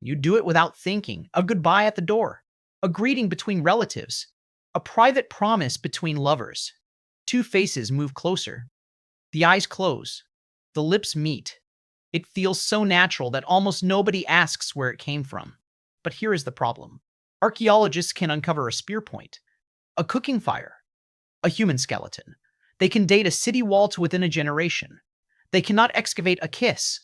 You do it without thinking, a goodbye at the door, a greeting between relatives, a private promise between lovers. Two faces move closer. The eyes close. The lips meet. It feels so natural that almost nobody asks where it came from. But here is the problem. Archaeologists can uncover a spear point, a cooking fire, a human skeleton. They can date a city wall to within a generation. They cannot excavate a kiss.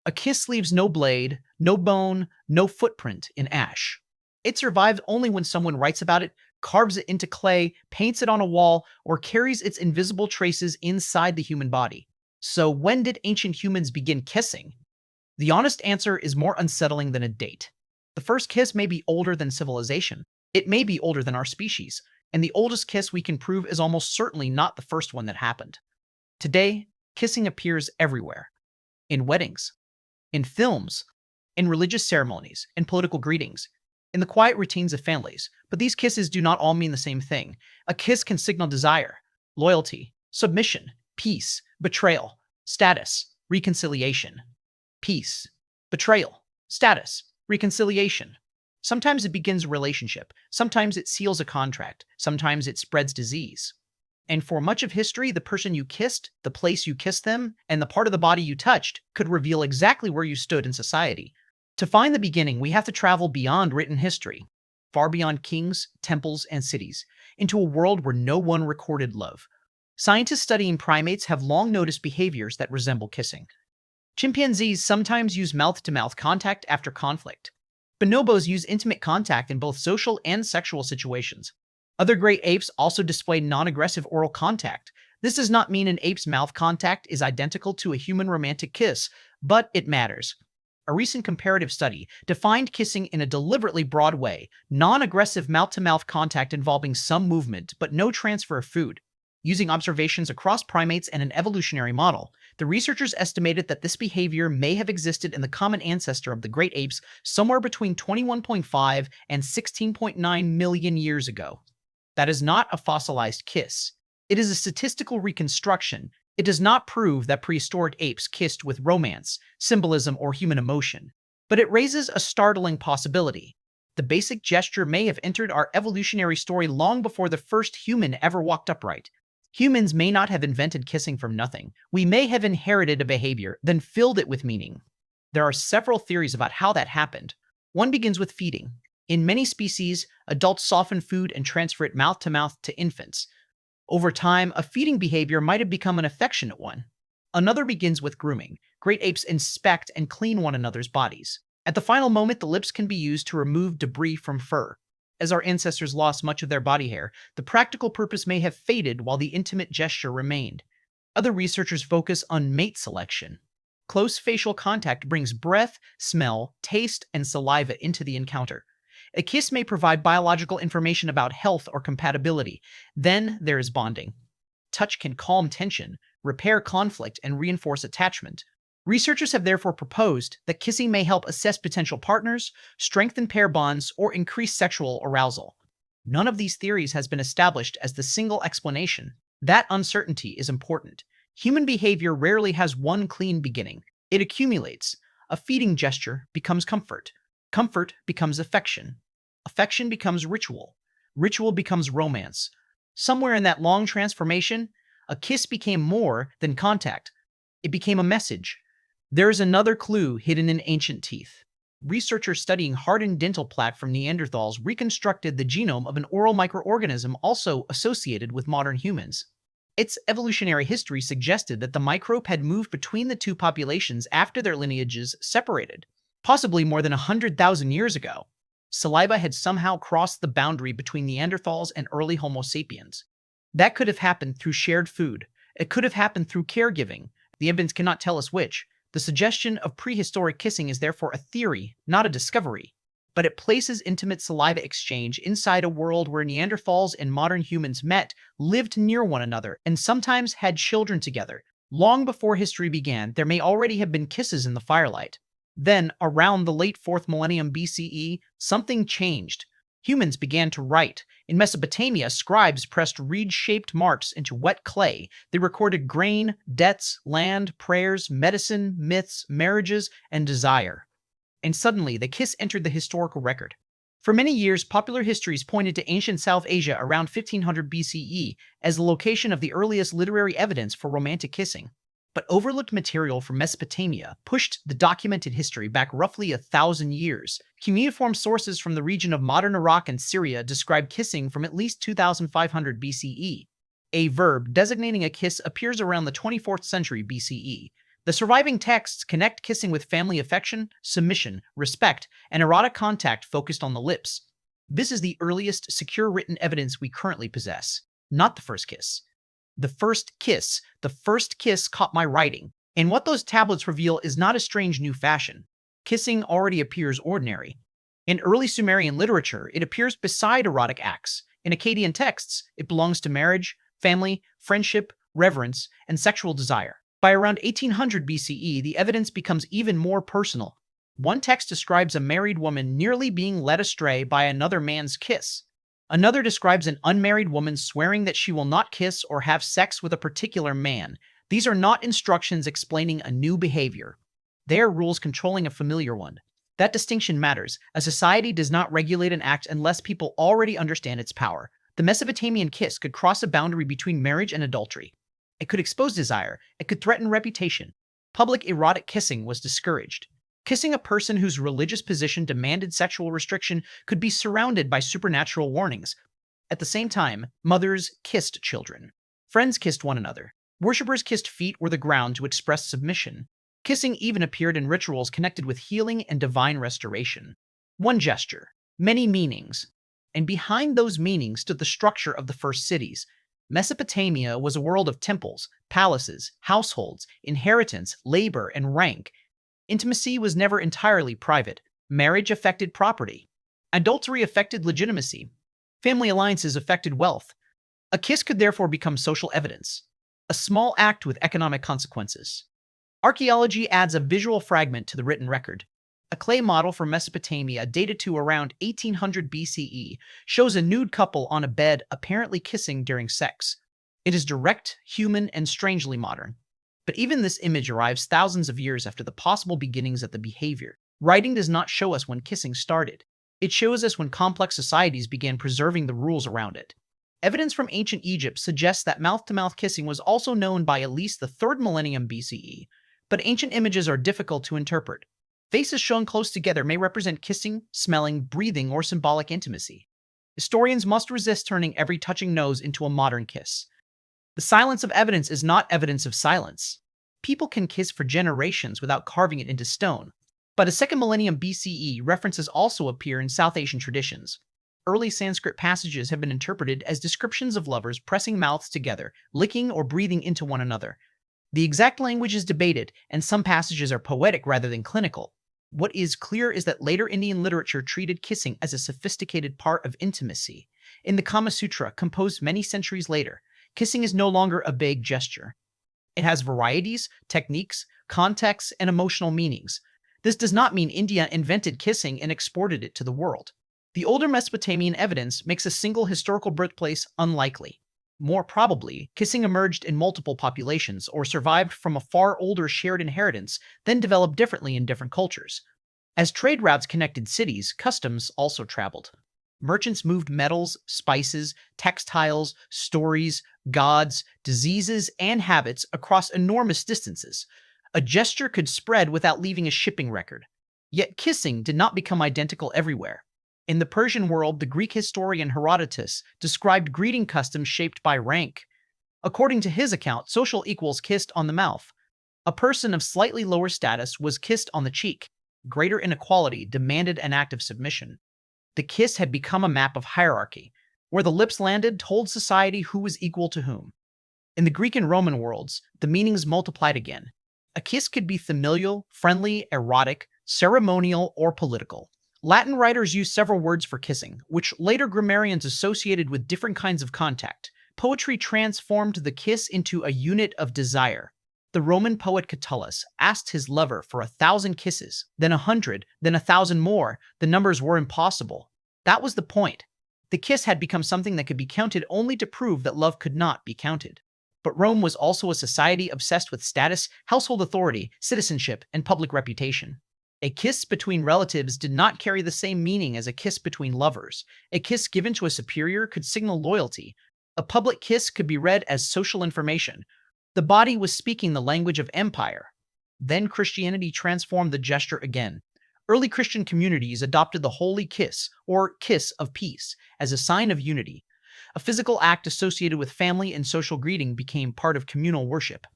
A kiss leaves no blade, no bone, no footprint in ash. It survives only when someone writes about it, carves it into clay, paints it on a wall, or carries its invisible traces inside the human body. So when did ancient humans begin kissing? The honest answer is more unsettling than a date. The first kiss may be older than civilization. It may be older than our species, and the oldest kiss we can prove is almost certainly not the first one that happened. Today, kissing appears everywhere. In weddings, in films, in religious ceremonies, in political greetings, in the quiet routines of families. But these kisses do not all mean the same thing. A kiss can signal desire, loyalty, submission, peace, betrayal, status, reconciliation. Peace, betrayal, status, reconciliation. Sometimes it begins a relationship, sometimes it seals a contract, sometimes it spreads disease. And for much of history, the person you kissed, the place you kissed them, and the part of the body you touched could reveal exactly where you stood in society. To find the beginning, we have to travel beyond written history, far beyond kings, temples, and cities, into a world where no one recorded love. Scientists studying primates have long noticed behaviors that resemble kissing. Chimpanzees sometimes use mouth-to-mouth contact after conflict. Bonobos use intimate contact in both social and sexual situations. Other great apes also display non-aggressive oral contact. This does not mean an ape's mouth contact is identical to a human romantic kiss, but it matters. A recent comparative study defined kissing in a deliberately broad way, non-aggressive mouth-to-mouth contact involving some movement but no transfer of food. Using observations across primates and an evolutionary model, the researchers estimated that this behavior may have existed in the common ancestor of the great apes somewhere between 21.5 and 16.9 million years ago. That is not a fossilized kiss. It is a statistical reconstruction. It does not prove that prehistoric apes kissed with romance, symbolism, or human emotion, but it raises a startling possibility. The basic gesture may have entered our evolutionary story long before the first human ever walked upright. Humans may not have invented kissing from nothing. We may have inherited a behavior, then filled it with meaning. There are several theories about how that happened. One begins with feeding. In many species, adults soften food and transfer it mouth to mouth to infants. Over time, a feeding behavior might have become an affectionate one. Another begins with grooming. Great apes inspect and clean one another's bodies. At the final moment, the lips can be used to remove debris from fur. As our ancestors lost much of their body hair, the practical purpose may have faded while the intimate gesture remained. Other researchers focus on mate selection. Close facial contact brings breath, smell, taste, and saliva into the encounter. A kiss may provide biological information about health or compatibility. Then there is bonding. Touch can calm tension, repair conflict, and reinforce attachment. Researchers have therefore proposed that kissing may help assess potential partners, strengthen pair bonds, or increase sexual arousal. None of these theories has been established as the single explanation. That uncertainty is important. Human behavior rarely has one clean beginning. It accumulates. A feeding gesture becomes comfort. Comfort becomes affection. Affection becomes ritual. Ritual becomes romance. Somewhere in that long transformation, a kiss became more than contact. It became a message. There is another clue hidden in ancient teeth. Researchers studying hardened dental plaque from Neanderthals reconstructed the genome of an oral microorganism also associated with modern humans. Its evolutionary history suggested that the microbe had moved between the two populations after their lineages separated, possibly more than 100,000 years ago. Saliva had somehow crossed the boundary between Neanderthals and early Homo sapiens. That could have happened through shared food. It could have happened through caregiving. The evidence cannot tell us which. The suggestion of prehistoric kissing is therefore a theory, not a discovery, but it places intimate saliva exchange inside a world where Neanderthals and modern humans met, lived near one another, and sometimes had children together. Long before history began, there may already have been kisses in the firelight. Then, around the late 4th millennium BCE, something changed. Humans began to write. In Mesopotamia, scribes pressed reed-shaped marks into wet clay. They recorded grain, debts, land, prayers, medicine, myths, marriages, and desire. and suddenly the kiss entered the historical record. For many years, popular histories pointed to ancient South Asia around 1500 BCE as the location of the earliest literary evidence for romantic kissing. But overlooked material from Mesopotamia pushed the documented history back roughly 1,000 years. Cuneiform sources from the region of modern Iraq and Syria describe kissing from at least 2500 BCE. A verb designating a kiss appears around the 24th century BCE. The surviving texts connect kissing with family affection, submission, respect, and erotic contact focused on the lips. This is the earliest secure written evidence we currently possess, not the first kiss. The first kiss caught my writing, and what those tablets reveal is not a strange new fashion. Kissing already appears ordinary. In early Sumerian literature, it appears beside erotic acts. In Akkadian texts, it belongs to marriage, family, friendship, reverence, and sexual desire. By around 1800 BCE, the evidence becomes even more personal. One text describes a married woman nearly being led astray by another man's kiss. Another describes an unmarried woman swearing that she will not kiss or have sex with a particular man. These are not instructions explaining a new behavior. They are rules controlling a familiar one. That distinction matters. A society does not regulate an act unless people already understand its power. The Mesopotamian kiss could cross a boundary between marriage and adultery. It could expose desire. It could threaten reputation. Public erotic kissing was discouraged. Kissing a person whose religious position demanded sexual restriction could be surrounded by supernatural warnings. At the same time, mothers kissed children. Friends kissed one another. Worshippers kissed feet or the ground to express submission. Kissing even appeared in rituals connected with healing and divine restoration. One gesture, many meanings. And behind those meanings stood the structure of the first cities. Mesopotamia was a world of temples, palaces, households, inheritance, labor, and rank. Intimacy was never entirely private. Marriage affected property. Adultery affected legitimacy. Family alliances affected wealth. A kiss could therefore become social evidence, a small act with economic consequences. Archaeology adds a visual fragment to the written record. A clay model from Mesopotamia dated to around 1800 BCE shows a nude couple on a bed apparently kissing during sex. It is direct, human, and strangely modern. But even this image arrives thousands of years after the possible beginnings of the behavior. Writing does not show us when kissing started. It shows us when complex societies began preserving the rules around it. Evidence from ancient Egypt suggests that mouth-to-mouth kissing was also known by at least the 3rd millennium BCE, but ancient images are difficult to interpret. Faces shown close together may represent kissing, smelling, breathing, or symbolic intimacy. Historians must resist turning every touching nose into a modern kiss. The silence of evidence is not evidence of silence. People can kiss for generations without carving it into stone. But a 2nd millennium BCE references also appear in South Asian traditions. Early Sanskrit passages have been interpreted as descriptions of lovers pressing mouths together, licking or breathing into one another. The exact language is debated, and some passages are poetic rather than clinical. What is clear is that later Indian literature treated kissing as a sophisticated part of intimacy. In the Kama Sutra, composed many centuries later, kissing is no longer a vague gesture. It has varieties, techniques, contexts, and emotional meanings. This does not mean India invented kissing and exported it to the world. The older Mesopotamian evidence makes a single historical birthplace unlikely. More probably, kissing emerged in multiple populations or survived from a far older shared inheritance, then developed differently in different cultures. As trade routes connected cities, customs also traveled. Merchants moved metals, spices, textiles, stories, gods, diseases, and habits across enormous distances. A gesture could spread without leaving a shipping record. Yet kissing did not become identical everywhere. In the Persian world, the Greek historian Herodotus described greeting customs shaped by rank. According to his account, social equals kissed on the mouth. A person of slightly lower status was kissed on the cheek. Greater inequality demanded an act of submission. The kiss had become a map of hierarchy. Where the lips landed told society who was equal to whom. In the Greek and Roman worlds, the meanings multiplied again. A kiss could be familial, friendly, erotic, ceremonial, or political. Latin writers used several words for kissing, which later grammarians associated with different kinds of contact. Poetry transformed the kiss into a unit of desire. The Roman poet Catullus asked his lover for 1,000 kisses, then 100, then 1,000 more. The numbers were impossible. That was the point. The kiss had become something that could be counted only to prove that love could not be counted. But Rome was also a society obsessed with status, household authority, citizenship, and public reputation. A kiss between relatives did not carry the same meaning as a kiss between lovers. A kiss given to a superior could signal loyalty. A public kiss could be read as social information. The body was speaking the language of empire. Then Christianity transformed the gesture again. Early Christian communities adopted the holy kiss, or kiss of peace, as a sign of unity. A physical act associated with family and social greeting became part of communal worship.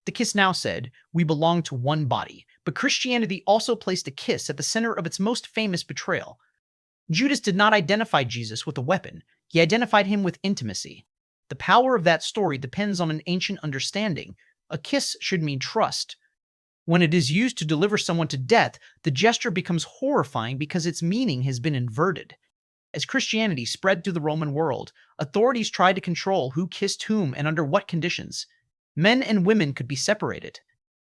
The kiss now said, "We belong to one body," but Christianity also placed a kiss at the center of its most famous betrayal. Judas did not identify Jesus with a weapon, he identified him with intimacy. The power of that story depends on an ancient understanding. A kiss should mean trust. When it is used to deliver someone to death, the gesture becomes horrifying because its meaning has been inverted. As Christianity spread through the Roman world, authorities tried to control who kissed whom and under what conditions. Men and women could be separated.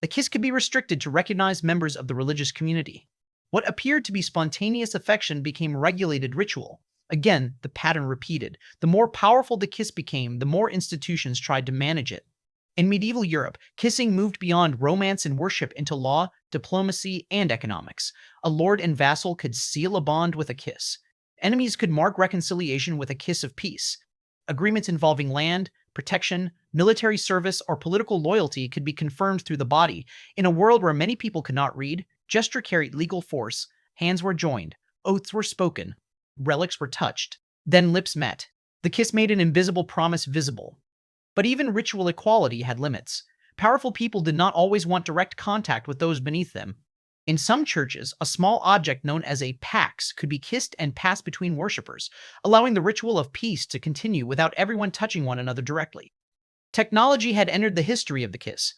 The kiss could be restricted to recognized members of the religious community. What appeared to be spontaneous affection became regulated ritual. Again, the pattern repeated. The more powerful the kiss became, the more institutions tried to manage it. In medieval Europe, kissing moved beyond romance and worship into law, diplomacy, and economics. A lord and vassal could seal a bond with a kiss. Enemies could mark reconciliation with a kiss of peace. Agreements involving land, protection, military service, or political loyalty could be confirmed through the body. In a world where many people could not read, gesture carried legal force. Hands were joined, oaths were spoken, relics were touched. Then lips met. The kiss made an invisible promise visible. But even ritual equality had limits. Powerful people did not always want direct contact with those beneath them. In some churches, a small object known as a pax could be kissed and passed between worshippers, allowing the ritual of peace to continue without everyone touching one another directly. Technology had entered the history of the kiss.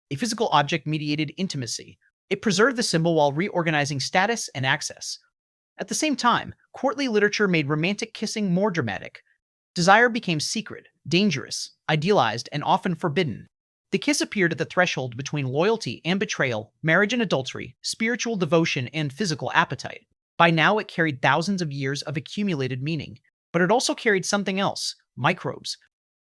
A physical object mediated intimacy. It preserved the symbol while reorganizing status and access. At the same time, courtly literature made romantic kissing more dramatic. Desire became secret, dangerous, idealized, and often forbidden. The kiss appeared at the threshold between loyalty and betrayal, marriage and adultery, spiritual devotion and physical appetite. By now, it carried thousands of years of accumulated meaning. But it also carried something else: microbes.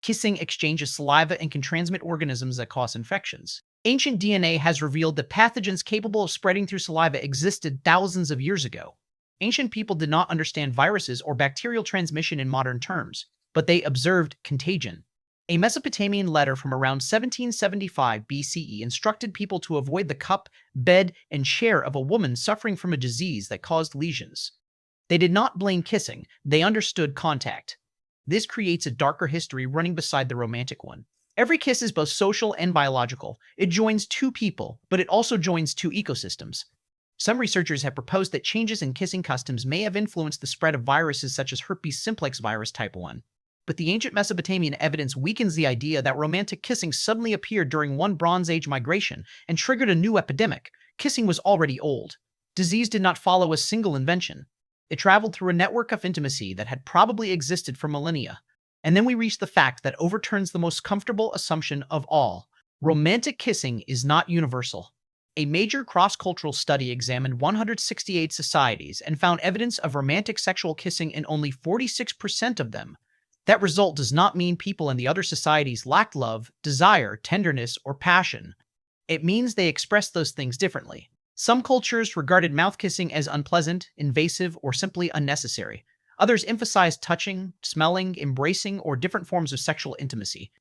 Kissing exchanges saliva and can transmit organisms that cause infections. Ancient DNA has revealed that pathogens capable of spreading through saliva existed thousands of years ago. Ancient people did not understand viruses or bacterial transmission in modern terms, but they observed contagion. A Mesopotamian letter from around 1775 BCE instructed people to avoid the cup, bed, and chair of a woman suffering from a disease that caused lesions. They did not blame kissing, they understood contact. This creates a darker history running beside the romantic one. Every kiss is both social and biological. It joins two people, but it also joins two ecosystems. Some researchers have proposed that changes in kissing customs may have influenced the spread of viruses such as herpes simplex virus type 1. But the ancient Mesopotamian evidence weakens the idea that romantic kissing suddenly appeared during one Bronze Age migration and triggered a new epidemic. Kissing was already old. Disease did not follow a single invention. It traveled through a network of intimacy that had probably existed for millennia. And then we reach the fact that overturns the most comfortable assumption of all. Romantic kissing is not universal. A major cross-cultural study examined 168 societies and found evidence of romantic sexual kissing in only 46% of them. That result does not mean people in the other societies lacked love, desire, tenderness, or passion. It means they expressed those things differently. Some cultures regarded mouth kissing as unpleasant, invasive, or simply unnecessary. Others emphasized touching, smelling, embracing, or different forms of sexual intimacy.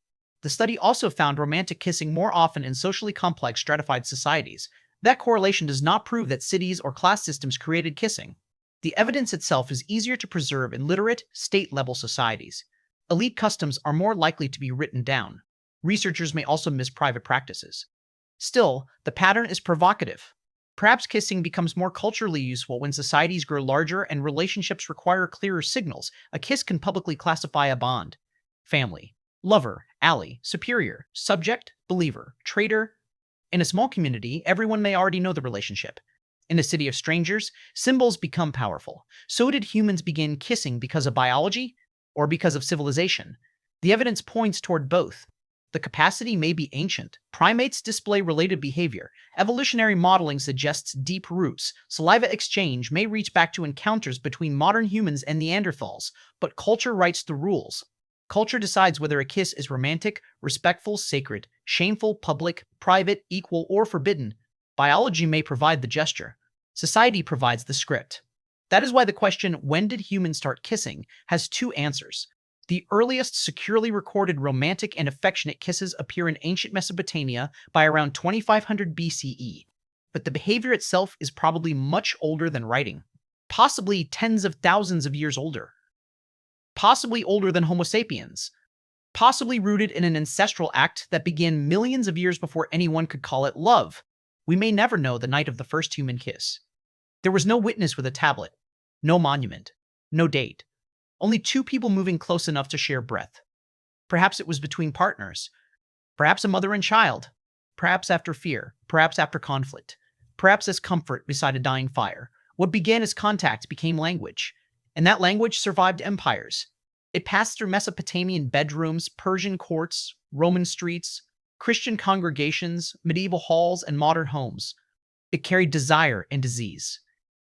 The study also found romantic kissing more often in socially complex stratified societies. That correlation does not prove that cities or class systems created kissing. The evidence itself is easier to preserve in literate, state-level societies. Elite customs are more likely to be written down. Researchers may also miss private practices. Still, the pattern is provocative. Perhaps kissing becomes more culturally useful when societies grow larger and relationships require clearer signals. A kiss can publicly classify a bond. Family, lover, ally, superior, subject, believer, traitor. In a small community, everyone may already know the relationship. In a city of strangers, symbols become powerful. So did humans begin kissing because of biology or because of civilization? The evidence points toward both. The capacity may be ancient. Primates display related behavior. Evolutionary modeling suggests deep roots. Saliva exchange may reach back to encounters between modern humans and Neanderthals, but culture writes the rules. Culture decides whether a kiss is romantic, respectful, sacred, shameful, public, private, equal, or forbidden. Biology may provide the gesture. Society provides the script. That is why the question, when did humans start kissing, has two answers. The earliest securely recorded romantic and affectionate kisses appear in ancient Mesopotamia by around 2500 BCE, but the behavior itself is probably much older than writing, possibly tens of thousands of years older, possibly older than Homo sapiens, possibly rooted in an ancestral act that began millions of years before anyone could call it love. We may never know the night of the first human kiss. There was no witness with a tablet, no monument, no date, only two people moving close enough to share breath. Perhaps it was between partners, perhaps a mother and child, perhaps after fear, perhaps after conflict, perhaps as comfort beside a dying fire. What began as contact became language, and that language survived empires. It passed through Mesopotamian bedrooms, Persian courts, Roman streets, Christian congregations, medieval halls, and modern homes. It carried desire and disease.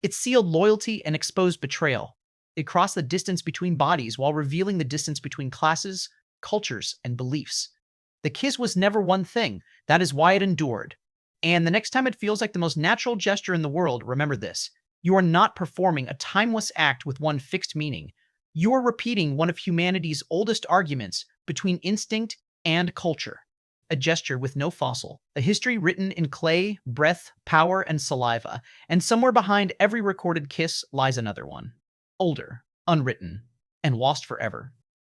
It sealed loyalty and exposed betrayal. It crossed the distance between bodies while revealing the distance between classes, cultures, and beliefs. The kiss was never one thing. That is why it endured. And the next time it feels like the most natural gesture in the world, remember this. You are not performing a timeless act with one fixed meaning. You are repeating one of humanity's oldest arguments between instinct and culture. A gesture with no fossil, a history written in clay, breath, power, and saliva, and somewhere behind every recorded kiss lies another one. Older, unwritten, and lost forever.